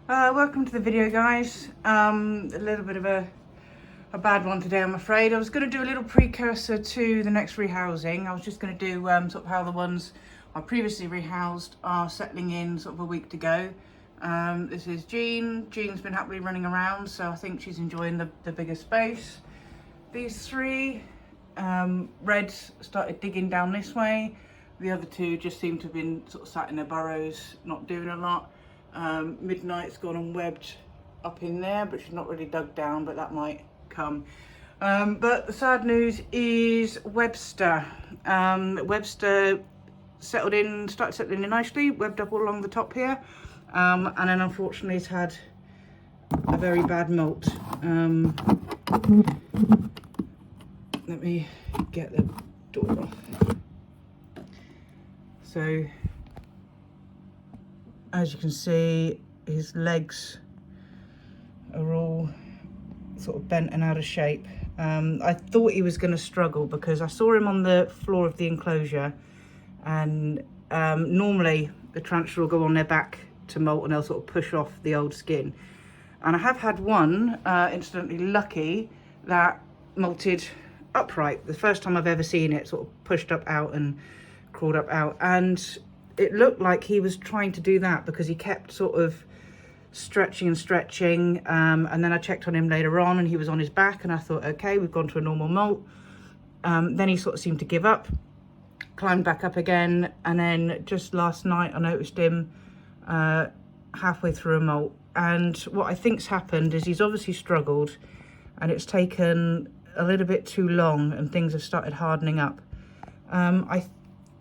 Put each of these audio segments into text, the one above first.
Welcome to the video, guys. A little bit of a bad one today, I'm afraid. I was going to do a little precursor to the next rehousing. I was just going to do sort of how the ones I previously rehoused are settling in sort of a week to go. This is Jean. Jean's been happily running around, so I think she's enjoying the bigger space. These three, Red started digging down this way. The other two just seem to have been sort of sat in their burrows, not doing a lot. Midnight's gone and webbed up in there, but she's not really dug down, but that might come. But the sad news is Webster. Webster started settling in nicely, webbed up all along the top here, and then unfortunately he's had a very bad molt. Let me get the door off. So, as you can see, his legs are all sort of bent and out of shape. I thought he was going to struggle because I saw him on the floor of the enclosure, and normally the tarantula will go on their back to molt and they'll sort of push off the old skin. And I have had one, incidentally lucky, that molted upright. The first time I've ever seen it sort of pushed up out and crawled up out, and it looked like he was trying to do that because he kept sort of stretching and stretching, and then I checked on him later on and he was on his back, and I thought, okay, we've gone to a normal molt. Then he sort of seemed to give up, climbed back up again, and then just last night I noticed him halfway through a molt. And what I think's happened is he's obviously struggled, and it's taken a little bit too long and things have started hardening up. I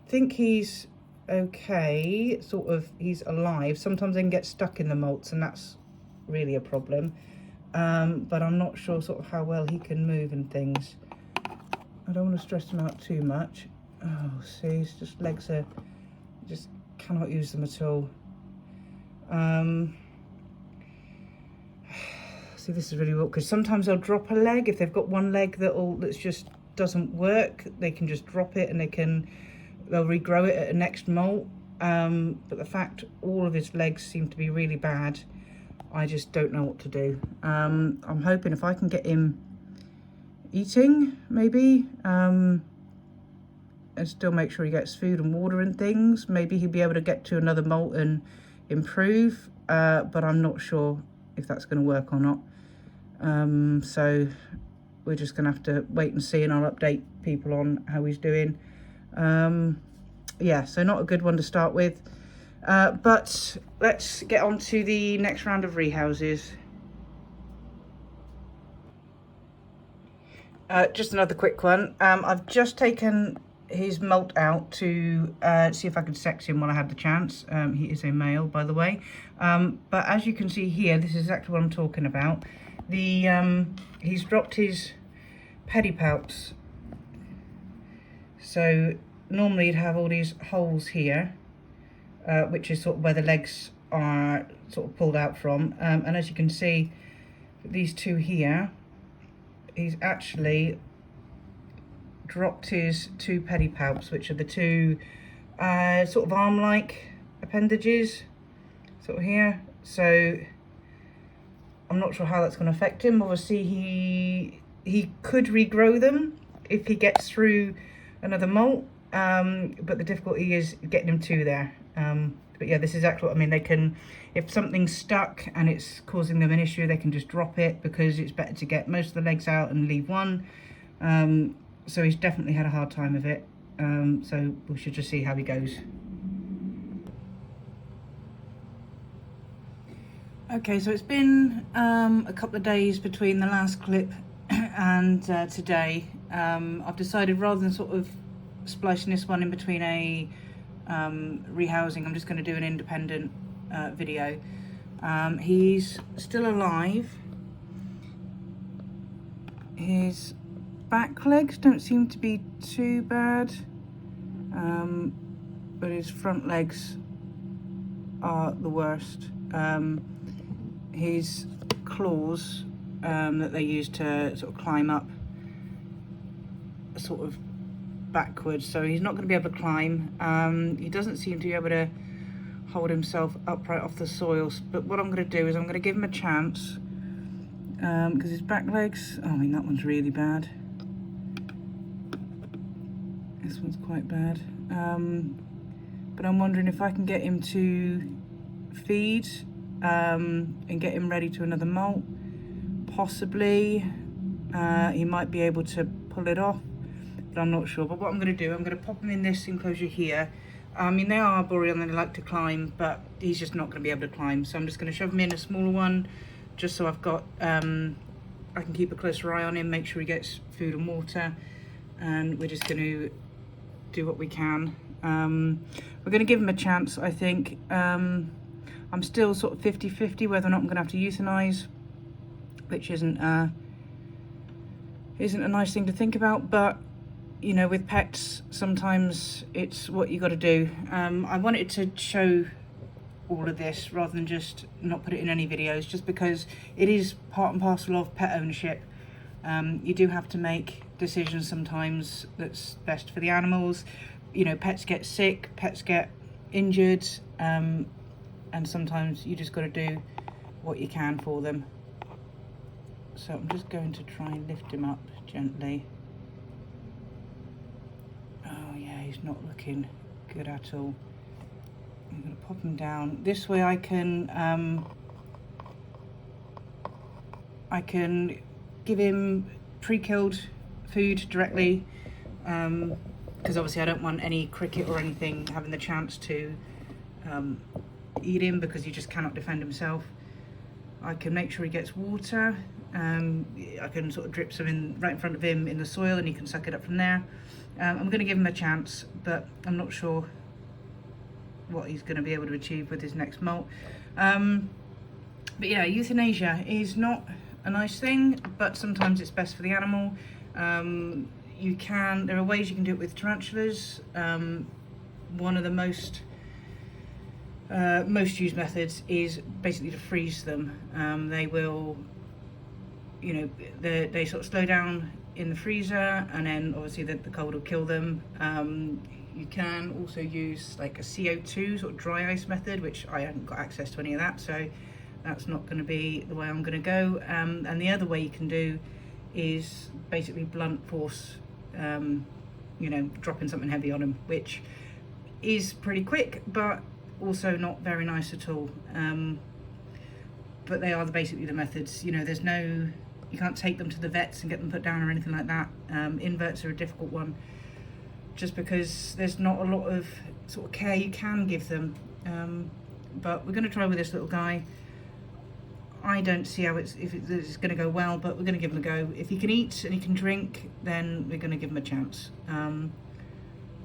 think he's okay, sort of, he's alive. Sometimes they can get stuck in the molts and that's really a problem, but I'm not sure sort of how well he can move and things. I don't want to stress him out too much. Oh, see, his just legs are, just cannot use them at all. See, this is really awkward because sometimes they'll drop a leg. If they've got one leg that's just doesn't work, they can just drop it and they'll regrow it at a next molt. But the fact all of his legs seem to be really bad, I just don't know what to do. I'm hoping if I can get him eating, maybe, and still make sure he gets food and water and things, maybe he'll be able to get to another molt and improve, but I'm not sure if that's going to work or not. So we're just going to have to wait and see, and I'll update people on how he's doing. Yeah, so not a good one to start with, but let's get on to the next round of rehouses. Just another quick one. I've just taken his molt out to see if I could sex him while I had the chance. He is a male, by the way, but as you can see here, this is exactly what I'm talking about. He's dropped his pedipalps, so normally you'd have all these holes here, which is sort of where the legs are sort of pulled out from, and as you can see, these two here, he's actually dropped his two pedipalps, which are the two sort of arm-like appendages, sort of here. So I'm not sure how that's going to affect him. Obviously he could regrow them if he gets through another molt, but the difficulty is getting him to there. But yeah, this is exactly what I mean. They can, if something's stuck and it's causing them an issue, they can just drop it, because it's better to get most of the legs out and leave one. So he's definitely had a hard time of it, so we should just see how he goes. Okay, so it's been a couple of days between the last clip and today. I've decided, rather than sort of splicing this one in between a rehousing, I'm just going to do an independent video. He's still alive. His back legs don't seem to be too bad, but his front legs are the worst. His claws that they use to sort of climb up sort of backwards, so he's not going to be able to climb. He doesn't seem to be able to hold himself upright off the soils. But what I'm going to do is I'm going to give him a chance, because his back legs, oh, I mean, that one's really bad. This one's quite bad. But I'm wondering if I can get him to feed and get him ready to another molt. Possibly. He might be able to pull it off, but I'm not sure. But what I'm going to do, I'm going to pop him in this enclosure here. I mean, they are arboreal and they like to climb, but he's just not going to be able to climb. So I'm just going to shove him in a smaller one, just so I've got, I can keep a closer eye on him, make sure he gets food and water, and we're just going to do what we can. We're going to give him a chance, I think. I'm still sort of 50-50 whether or not I'm going to have to euthanize, which isn't a nice thing to think about, but you know, with pets, sometimes it's what you got to do. I wanted to show all of this rather than just not put it in any videos, just because it is part and parcel of pet ownership. You do have to make decisions sometimes that's best for the animals. You know, pets get sick, pets get injured, and sometimes you just got to do what you can for them. So I'm just going to try and lift him up gently. Oh yeah, he's not looking good at all. I'm going to pop him down. This way I can give him pre-killed food directly, because obviously I don't want any cricket or anything having the chance to eat him, because he just cannot defend himself. I can make sure he gets water. I can sort of drip some in right in front of him in the soil and he can suck it up from there. I'm going to give him a chance, but I'm not sure what he's going to be able to achieve with his next molt. But yeah, euthanasia is not a nice thing, but sometimes it's best for the animal. There are ways you can do it with tarantulas. One of the most used methods is basically to freeze them. They will, you know, they sort of slow down in the freezer, and then obviously the cold will kill them. You can also use like a CO2 sort of dry ice method, which I haven't got access to any of that, so that's not going to be the way I'm going to go. And the other way you can do is basically blunt force, you know, dropping something heavy on them, which is pretty quick, but also not very nice at all. But they are basically the methods. You know, you can't take them to the vets and get them put down or anything like that. Inverts are a difficult one, just because there's not a lot of sort of care you can give them. But we're going to try with this little guy. I don't see how it's going to go well, but we're going to give him a go. If he can eat and he can drink, then we're going to give him a chance.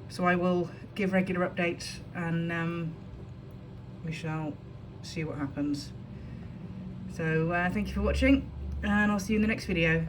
So I will give regular updates, and we shall see what happens. So thank you for watching, and I'll see you in the next video.